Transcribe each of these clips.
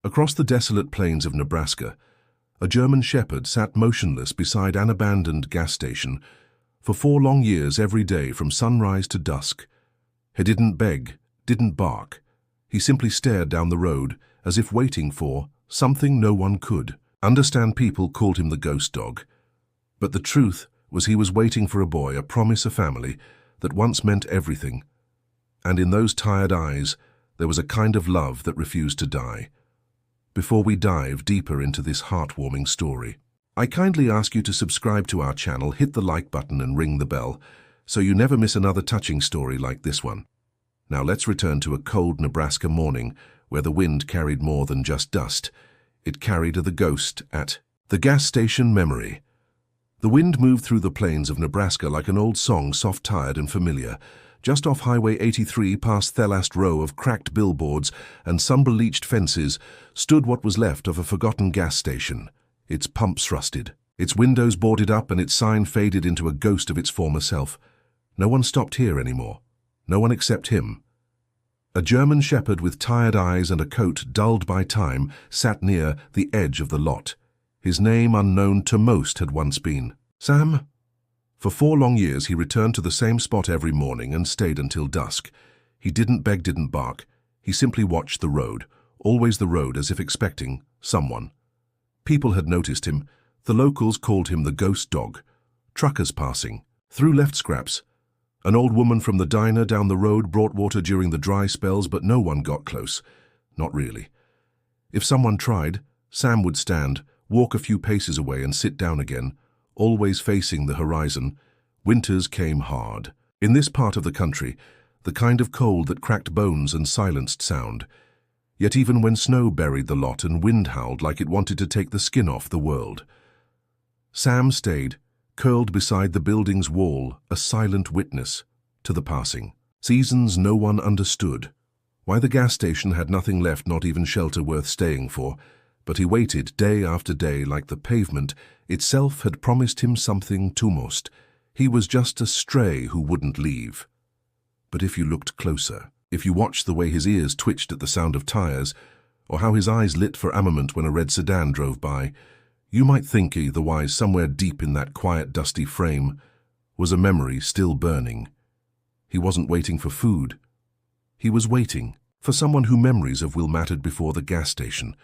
Across the desolate plains of Nebraska, a German shepherd sat motionless beside an abandoned gas station for 4 long years every day from sunrise to dusk. He didn't beg, didn't bark. He simply stared down the road as if waiting for something no one could understand. People called him the ghost dog. But the truth was he was waiting for a boy, a promise, a family that once meant everything. And in those tired eyes, there was a kind of love that refused to die. Before we dive deeper into this heartwarming story, I kindly ask you to subscribe to our channel, hit the like button and ring the bell so you never miss another touching story like this one. Now let's return to a cold Nebraska morning where the wind carried more than just dust. It carried the ghost at the gas station memory. The wind moved through the plains of Nebraska like an old song, soft, tired and familiar. Just off Highway 83, past the last row of cracked billboards and sun-bleached fences, stood what was left of a forgotten gas station. Its pumps rusted, its windows boarded up, and its sign faded into a ghost of its former self. No one stopped here anymore. No one except him. A German shepherd with tired eyes and a coat dulled by time sat near the edge of the lot. His name, unknown to most, had once been Sam. For 4 long years he returned to the same spot every morning and stayed until dusk. He didn't beg, didn't bark. He simply watched the road, always the road, as if expecting someone. People had noticed him. The locals called him the ghost dog. Truckers passing threw left scraps. An old woman from the diner down the road brought water during the dry spells, but no one got close. Not really. If someone tried, Sam would stand, walk a few paces away and sit down again, always facing the horizon. Winters came hard. In this part of the country, the kind of cold that cracked bones and silenced sound. Yet even when snow buried the lot and wind howled like it wanted to take the skin off the world, Sam stayed, curled beside the building's wall, a silent witness to the passing. Seasons no one understood. Why the gas station had nothing left, not even shelter worth staying for. But he waited day after day like the pavement itself had promised him something to most. He was just a stray who wouldn't leave. But if you looked closer, if you watched the way his ears twitched at the sound of tires, or how his eyes lit for armament when a red sedan drove by, you might think otherwise. Somewhere deep in that quiet, dusty frame was a memory still burning. He wasn't waiting for food. He was waiting for someone who memories of will mattered before the gas station.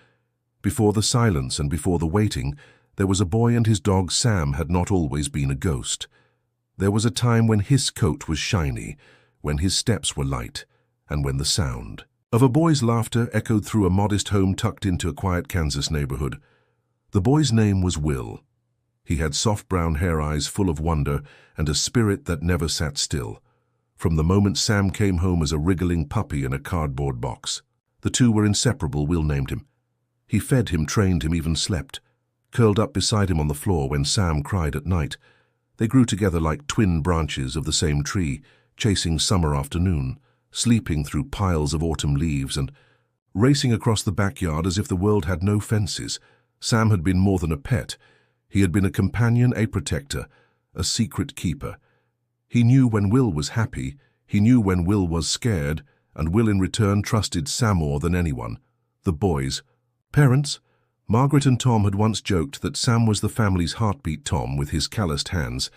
Before the silence and before the waiting, there was a boy and his dog. Sam had not always been a ghost. There was a time when his coat was shiny, when his steps were light, and when the sound of a boy's laughter echoed through a modest home tucked into a quiet Kansas neighborhood. The boy's name was Will. He had soft brown hair, eyes full of wonder, and a spirit that never sat still. From the moment Sam came home as a wriggling puppy in a cardboard box, the two were inseparable. Will named him. He fed him, trained him, even slept, curled up beside him on the floor when Sam cried at night. They grew together like twin branches of the same tree, chasing summer afternoon, sleeping through piles of autumn leaves, and racing across the backyard as if the world had no fences. Sam had been more than a pet. He had been a companion, a protector, a secret keeper. He knew when Will was happy, he knew when Will was scared, and Will in return trusted Sam more than anyone. The boys' parents, Margaret and Tom, had once joked that Sam was the family's heartbeat. Tom, with his calloused hands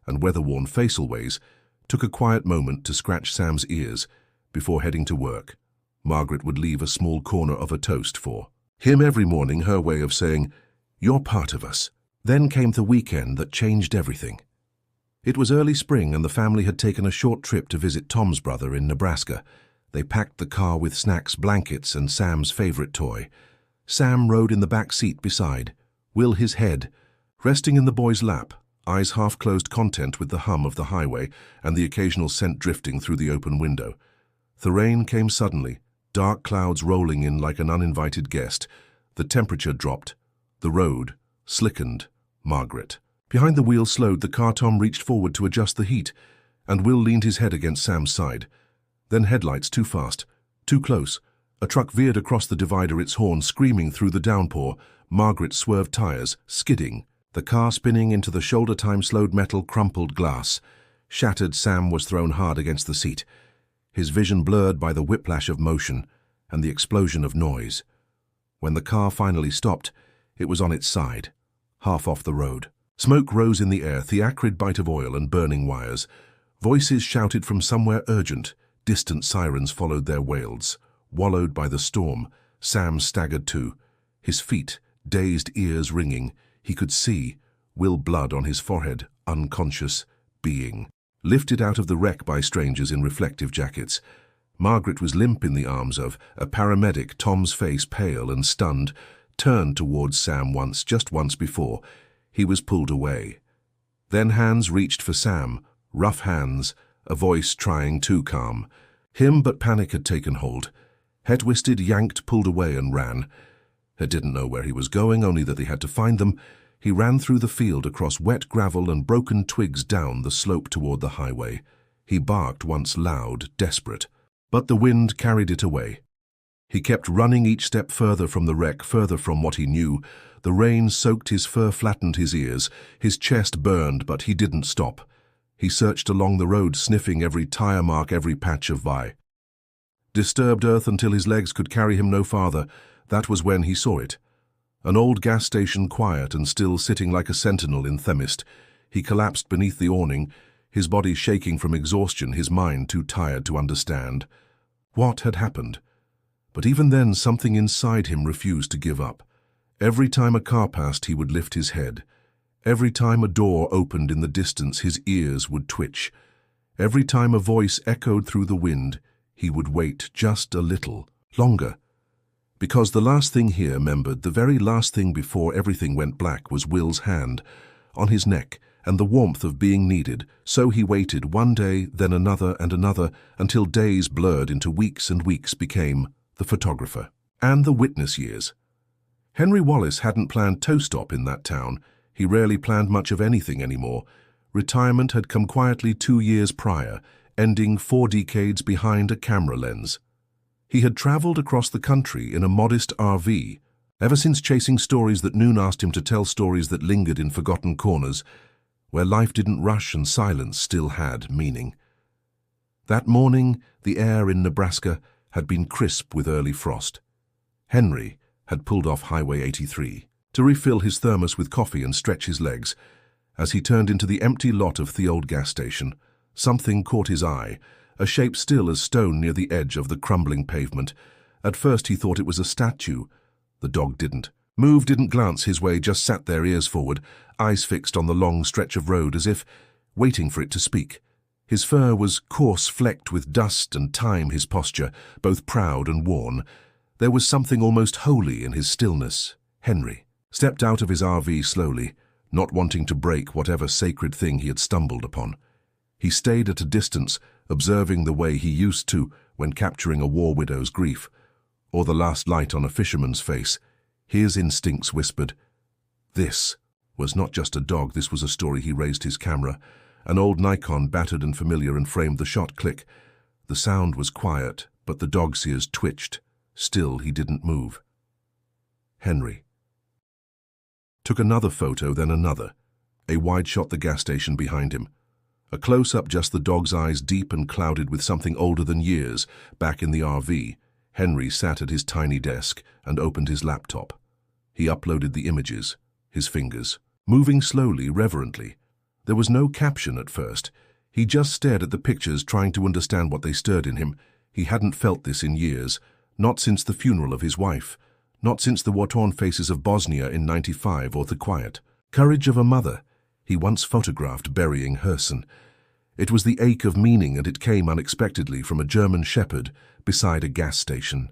and weather-worn face always, took a quiet moment to scratch Sam's ears before heading to work. Margaret would leave a small corner of a toast for him every morning, her way of saying, "You're part of us." Then came the weekend that changed everything. It was early spring and the family had taken a short trip to visit Tom's brother in Nebraska. They packed the car with snacks, blankets, and Sam's favorite toy. Sam rode in the back seat beside Will, his head resting in the boy's lap, eyes half closed, content with the hum of the highway and the occasional scent drifting through the open window. The rain came suddenly, dark clouds rolling in like an uninvited guest. The temperature dropped. The road slickened. Margaret behind the wheel slowed the car. Tom reached forward to adjust the heat, and Will leaned his head against Sam's side. Then headlights too fast, too close. A truck veered across the divider, its horn screaming through the downpour. Margaret swerved, tires skidding. The car spinning into the shoulder. Time slowed. Metal crumpled, glass shattered. Sam was thrown hard against the seat, his vision blurred by the whiplash of motion and the explosion of noise. When the car finally stopped, it was on its side, half off the road. Smoke rose in the air, the acrid bite of oil and burning wires. Voices shouted from somewhere urgent. Distant sirens followed their wails. Wallowed by the storm, Sam staggered too. His feet, dazed ears ringing. He could see, will blood on his forehead, unconscious, being. Lifted out of the wreck by strangers in reflective jackets. Margaret was limp in the arms of a paramedic, Tom's face pale and stunned, turned towards Sam just once before. He was pulled away. Then hands reached for Sam, rough hands, a voice trying to calm him, but panic had taken hold. Head-twisted, yanked, pulled away and ran. He didn't know where he was going, only that they had to find them. He ran through the field, across wet gravel and broken twigs down the slope toward the highway. He barked once loud, desperate, but the wind carried it away. He kept running each step further from the wreck, further from what he knew. The rain soaked his fur, flattened his ears. His chest burned, but he didn't stop. He searched along the road, sniffing every tire mark, every patch of disturbed earth until his legs could carry him no farther. That was when he saw it. An old gas station, quiet and still, sitting like a sentinel in Themist. He collapsed beneath the awning, his body shaking from exhaustion, his mind too tired to understand. What had happened? But even then, something inside him refused to give up. Every time a car passed, he would lift his head. Every time a door opened in the distance, his ears would twitch. Every time a voice echoed through the wind, he would wait just a little longer. Because the last thing he remembered, the very last thing before everything went black, was Will's hand on his neck and the warmth of being needed. So he waited, one day, then another and another, until days blurred into weeks and weeks became the photographer and the witness years. Henry Wallace hadn't planned to stop in that town. He rarely planned much of anything anymore. Retirement had come quietly 2 years prior, ending 4 decades behind a camera lens. He had traveled across the country in a modest RV, ever since chasing stories that noon asked him to tell, stories that lingered in forgotten corners, where life didn't rush and silence still had meaning. That morning, the air in Nebraska had been crisp with early frost. Henry had pulled off Highway 83 to refill his thermos with coffee and stretch his legs. As he turned into the empty lot of the old gas station, something caught his eye, a shape still as stone near the edge of the crumbling pavement. At first he thought it was a statue. The dog didn't move, didn't glance his way, just sat there, ears forward, eyes fixed on the long stretch of road, as if waiting for it to speak. His fur was coarse, flecked with dust and time, his posture, both proud and worn. There was something almost holy in his stillness. Henry stepped out of his RV slowly, not wanting to break whatever sacred thing he had stumbled upon. He stayed at a distance, observing the way he used to when capturing a war widow's grief, or the last light on a fisherman's face. His instincts whispered. This was not just a dog, this was a story. He raised his camera. An old Nikon, battered and familiar, and framed the shot. Click. The sound was quiet, but the dog's ears twitched. Still, he didn't move. Henry took another photo, then another. A wide shot, the gas station behind him. A close-up, just the dog's eyes, deep and clouded with something older than years. Back in the RV, Henry sat at his tiny desk and opened his laptop. He uploaded the images, his fingers moving slowly, reverently. There was no caption at first. He just stared at the pictures, trying to understand what they stirred in him. He hadn't felt this in years, not since the funeral of his wife, not since the war-torn faces of Bosnia in '95, or the quiet courage of a mother he once photographed burying Herson. It was the ache of meaning, and it came unexpectedly from a German shepherd beside a gas station.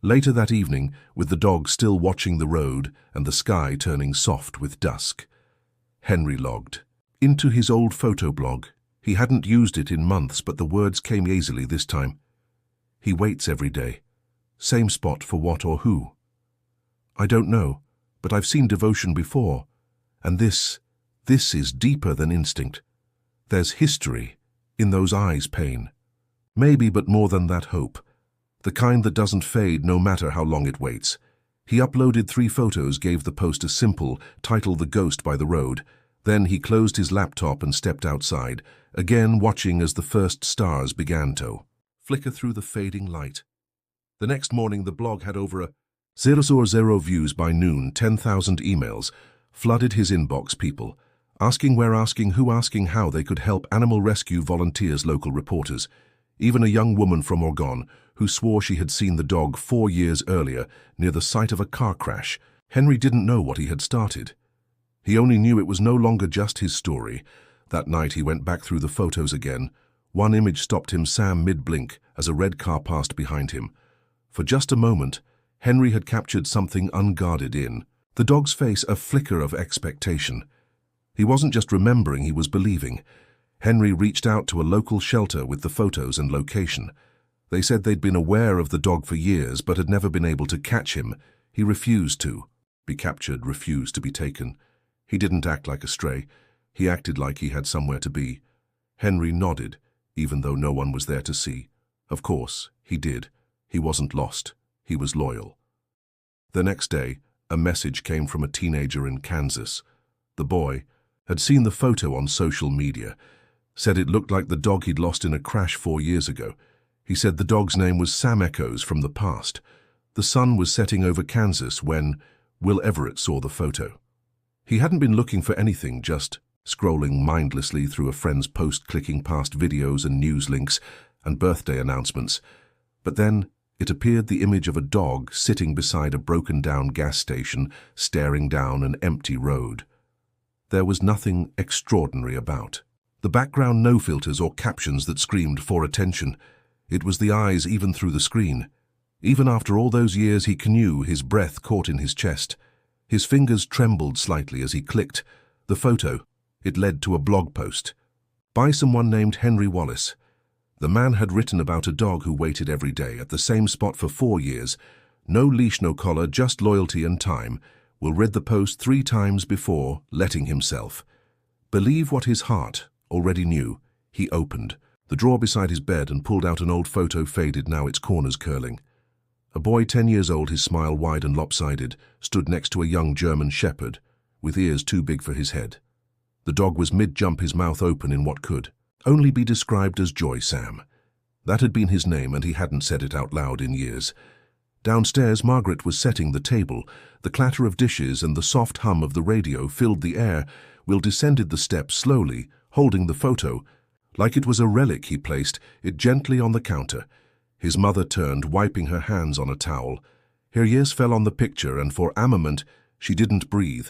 Later that evening, with the dog still watching the road and the sky turning soft with dusk, Henry logged into his old photo blog. He hadn't used it in months, but the words came easily this time. He waits every day. Same spot for what or who? I don't know, but I've seen devotion before, and this is deeper than instinct. There's history in those eyes, pain. Maybe, but more than that, hope. The kind that doesn't fade no matter how long it waits. He uploaded 3 photos, gave the post a simple title, The Ghost by the Road. Then he closed his laptop and stepped outside, again watching as the first stars began to flicker through the fading light. The next morning, the blog had over 000 views by noon, 10,000 emails flooded his inbox. People asking where, asking who, asking how they could help. Animal rescue volunteers, local reporters, even a young woman from Oregon who swore she had seen the dog 4 years earlier near the site of a car crash. Henry didn't know what he had started. He only knew it was no longer just his story. That night he went back through the photos again. One image stopped him, Sam, mid-blink, as a red car passed behind him. For just a moment, Henry had captured something unguarded in the dog's face, a flicker of expectation. He wasn't just remembering, he was believing. Henry reached out to a local shelter with the photos and location. They said they'd been aware of the dog for years but had never been able to catch him. He refused to be captured, refused to be taken. He didn't act like a stray. He acted like he had somewhere to be. Henry nodded, even though no one was there to see. Of course, he did. He wasn't lost. He was loyal. The next day, a message came from a teenager in Kansas. The boy had seen the photo on social media, said it looked like the dog he'd lost in a crash 4 years ago. He said the dog's name was Sam. Echoes from the past. The sun was setting over Kansas when Will Everett saw the photo. He hadn't been looking for anything, just scrolling mindlessly through a friend's post, clicking past videos and news links and birthday announcements. But then it appeared, the image of a dog sitting beside a broken-down gas station, staring down an empty road. There was nothing extraordinary about the background, no filters or captions that screamed for attention. It was the eyes, even through the screen. Even after all those years, he knew, his breath caught in his chest. His fingers trembled slightly as he clicked the photo. It led to a blog post by someone named Henry Wallace. The man had written about a dog who waited every day at the same spot for 4 years. No leash, no collar, just loyalty and time. Will read the post 3 times before letting himself believe what his heart already knew. He opened the drawer beside his bed and pulled out an old photo, faded now, its corners curling. A boy 10 years old, his smile wide and lopsided, stood next to a young German shepherd with ears too big for his head. The dog was mid-jump, his mouth open in what could only be described as joy. Sam. That had been his name, and he hadn't said it out loud in years. Downstairs, Margaret was setting the table. The clatter of dishes and the soft hum of the radio filled the air. Will descended the steps slowly, holding the photo. Like it was a relic, he placed it gently on the counter. His mother turned, wiping her hands on a towel. Her ears fell on the picture, and for a moment she didn't breathe.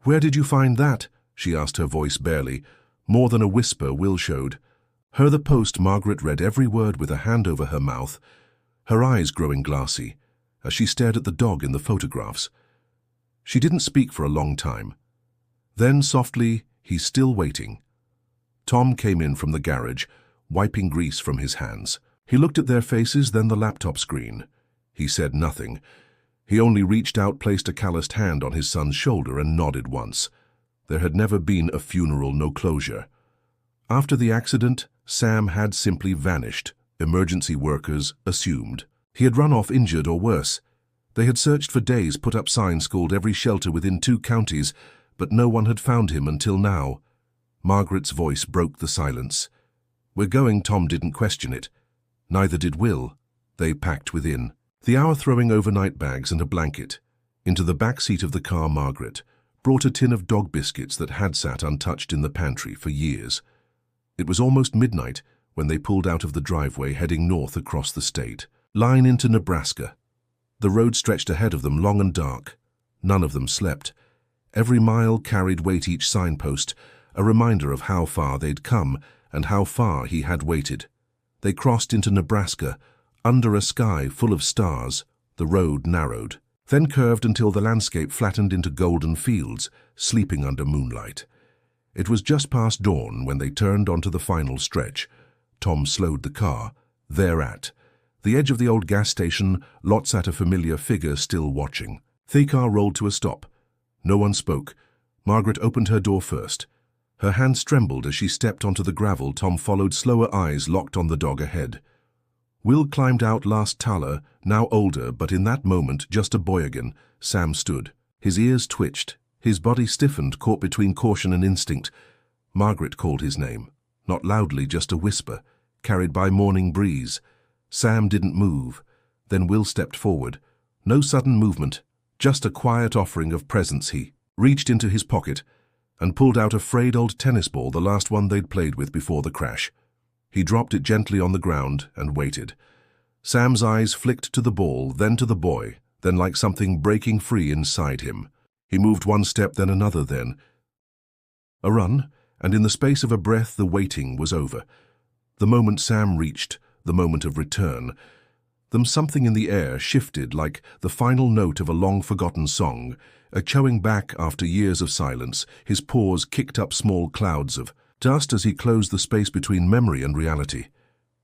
"Where did you find that?" she asked, her voice barely more than a whisper. Will showed her the post. Margaret read every word with a hand over her mouth, her eyes growing glassy as she stared at the dog in the photographs. She didn't speak for a long time. Then softly, "He's still waiting." Tom came in from the garage, wiping grease from his hands. He looked at their faces, then the laptop screen. He said nothing. He only reached out, placed a calloused hand on his son's shoulder and nodded once. There had never been a funeral, no closure. After the accident, Sam had simply vanished. Emergency workers assumed he had run off injured or worse. They had searched for days, put up signs, called every shelter within 2 counties, but no one had found him until now. Margaret's voice broke the silence. "We're going." Tom didn't question it. Neither did Will. They packed within the hour, throwing overnight bags and a blanket. Into the back seat of the car, Margaret brought a tin of dog biscuits that had sat untouched in the pantry for years. It was almost midnight when they pulled out of the driveway, heading north across the state line into Nebraska. The road stretched ahead of them, long and dark. None of them slept. Every mile carried weight, each signpost a reminder of how far they'd come and how far he had waited. They crossed into Nebraska, under a sky full of stars. The road narrowed, then curved until the landscape flattened into golden fields, sleeping under moonlight. It was just past dawn when they turned onto the final stretch. Tom slowed the car. Thereat the edge of the old gas station lot sat a familiar figure, still watching. The car rolled to a stop. No one spoke. Margaret opened her door first. Her hands trembled as she stepped onto the gravel. Tom followed, slower, eyes locked on the dog ahead. Will climbed out last. Taller, now older, but in that moment just a boy again. Sam stood. His ears twitched. His body stiffened, caught between caution and instinct. Margaret called his name. Not loudly, just a whisper, carried by morning breeze. Sam didn't move. Then Will stepped forward. No sudden movement, just a quiet offering of presence. He reached into his pocket and pulled out a frayed old tennis ball, the last one they'd played with before the crash. He dropped it gently on the ground and waited. Sam's eyes flicked to the ball, then to the boy, then like something breaking free inside him. He moved one step, then another, then a run, and in the space of a breath the waiting was over. The moment Sam reached, the moment of return. Then something in the air shifted like the final note of a long-forgotten song, echoing back after years of silence. His paws kicked up small clouds of dust as he closed the space between memory and reality.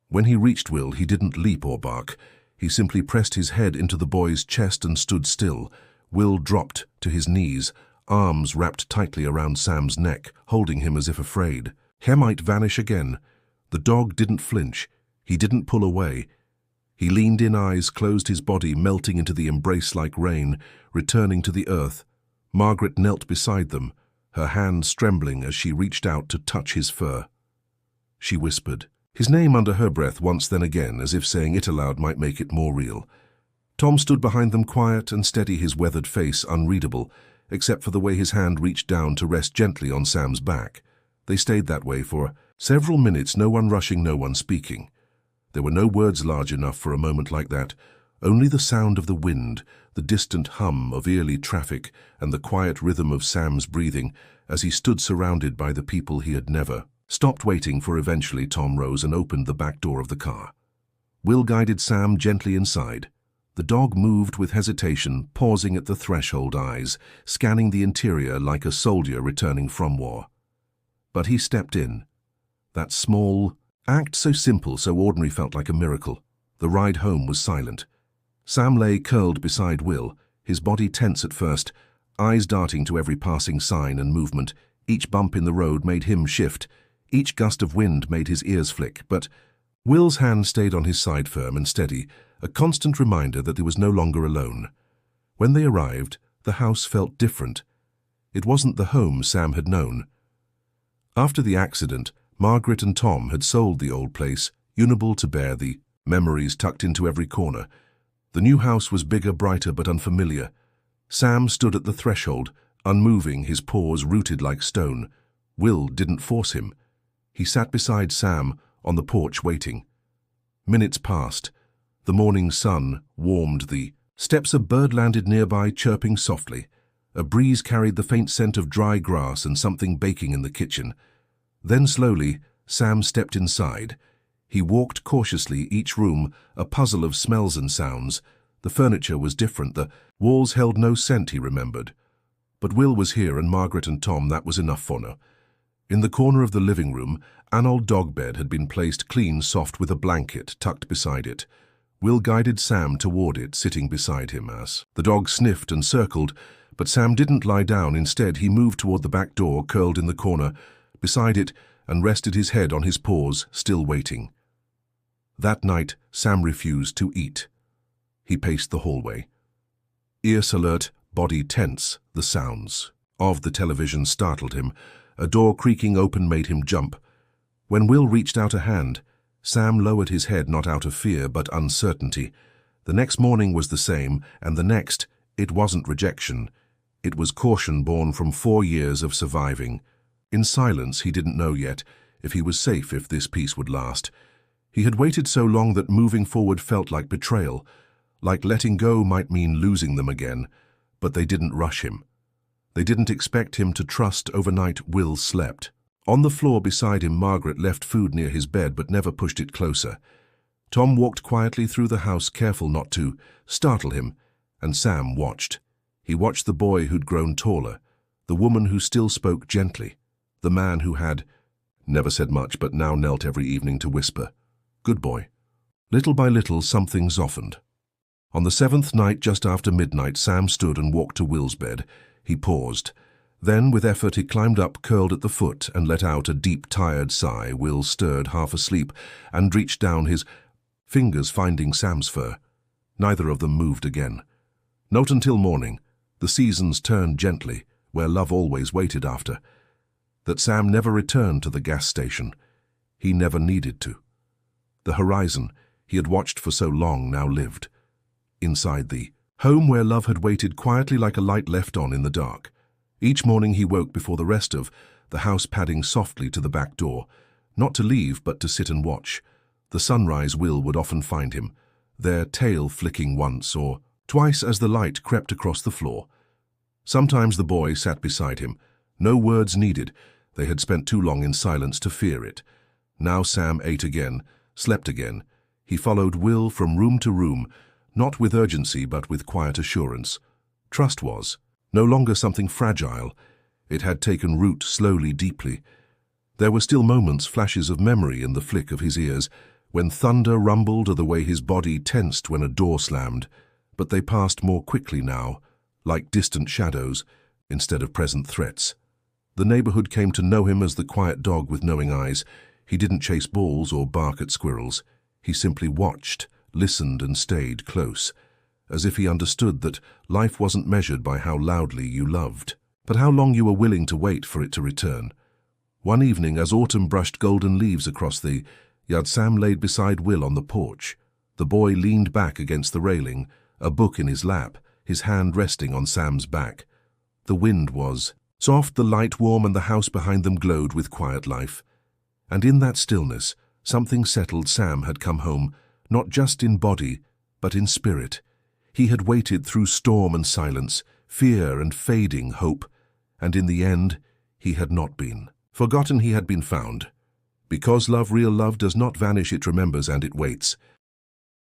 When he reached Will, he didn't leap or bark. He simply pressed his head into the boy's chest and stood still. Will dropped to his knees, arms wrapped tightly around Sam's neck, holding him as if afraid. Hair might vanish again. The dog didn't flinch. He didn't pull away. He leaned in, eyes closed, his body melting into the embrace like rain, returning to the earth. Margaret knelt beside them, her hands trembling as she reached out to touch his fur. She whispered his name under her breath once, then again, as if saying it aloud might make it more real. Tom stood behind them, quiet and steady, his weathered face unreadable, except for the way his hand reached down to rest gently on Sam's back. They stayed that way for several minutes, no one rushing, no one speaking. There were no words large enough for a moment like that, only the sound of the wind, the distant hum of yearly traffic, and the quiet rhythm of Sam's breathing as he stood surrounded by the people he had never stopped waiting for. Eventually, Tom rose and opened the back door of the car. Will guided Sam gently inside. The dog moved with hesitation, pausing at the threshold, eyes scanning the interior like a soldier returning from war. But he stepped in. That small act, so simple, so ordinary, felt like a miracle. The ride home was silent. Sam lay curled beside Will, his body tense at first, eyes darting to every passing sign and movement. Each bump in the road made him shift. Each gust of wind made his ears flick, but Will's hand stayed on his side, firm and steady, a constant reminder that he was no longer alone. When they arrived, the house felt different. It wasn't the home Sam had known. After the accident, Margaret and Tom had sold the old place, unable to bear the memories tucked into every corner. The new house was bigger, brighter, but unfamiliar. Sam stood at the threshold, unmoving, his paws rooted like stone. Will didn't force him. He sat beside Sam on the porch waiting. Minutes passed. The morning sun warmed the steps. A bird landed nearby, chirping softly. A breeze carried the faint scent of dry grass and something baking in the kitchen. Then slowly, Sam stepped inside. He walked cautiously, each room a puzzle of smells and sounds. The furniture was different, the walls held no scent, he remembered. But Will was here, and Margaret and Tom, that was enough for now. In the corner of the living room, an old dog bed had been placed clean, soft, with a blanket tucked beside it. Will guided Sam toward it, sitting beside him as the dog sniffed and circled, but Sam didn't lie down. Instead, he moved toward the back door, curled in the corner beside it, and rested his head on his paws, still waiting. That night, Sam refused to eat. He paced the hallway. Ears alert, body tense. The sounds of the television startled him. A door creaking open made him jump. When Will reached out a hand, Sam lowered his head, not out of fear, but uncertainty. The next morning was the same, and the next, it wasn't rejection. It was caution born from 4 years of surviving. In silence, he didn't know yet if he was safe, if this peace would last. He had waited so long that moving forward felt like betrayal. Like letting go might mean losing them again. But they didn't rush him. They didn't expect him to trust. Overnight, Will slept. On the floor beside him, Margaret left food near his bed but never pushed it closer. Tom walked quietly through the house, careful not to startle him, and Sam watched. He watched the boy who'd grown taller, the woman who still spoke gently, the man who had never said much but now knelt every evening to whisper, "Good boy." Little by little, something softened. On the 7th night, just after midnight, Sam stood and walked to Will's bed. He paused. Then, with effort, he climbed up, curled at the foot, and let out a deep, tired sigh. Will stirred, half asleep, and reached down, his fingers finding Sam's fur. Neither of them moved again. Not until morning. The seasons turned gently, where love always waited after. That Sam never returned to the gas station. He never needed to. The horizon he had watched for so long now lived. Inside the Home where love had waited quietly like a light left on in the dark. Each morning he woke before the rest of the house, padding softly to the back door, not to leave but to sit and watch. The sunrise Will would often find him, their tail flicking once or twice as the light crept across the floor. Sometimes the boy sat beside him. No words needed. They had spent too long in silence to fear it. Now Sam ate again, slept again. He followed Will from room to room, not with urgency but with quiet assurance. Trust was no longer something fragile. It had taken root slowly, deeply. There were still moments, flashes of memory in the flick of his ears, when thunder rumbled or the way his body tensed when a door slammed, but they passed more quickly now, like distant shadows, instead of present threats. The neighborhood came to know him as the quiet dog with knowing eyes. He didn't chase balls or bark at squirrels. He simply watched, listened and stayed close, as if he understood that life wasn't measured by how loudly you loved, but how long you were willing to wait for it to return. One evening, as autumn brushed golden leaves across the yard, Sam laid beside Will on the porch. The boy leaned back against the railing, a book in his lap, his hand resting on Sam's back. The wind was soft, the light warm, and the house behind them glowed with quiet life. And in that stillness, something settled. Sam had come home, not just in body, but in spirit. He had waited through storm and silence, fear and fading hope, and in the end, he had not been forgotten. He had been found. Because love, real love, does not vanish, it remembers and it waits.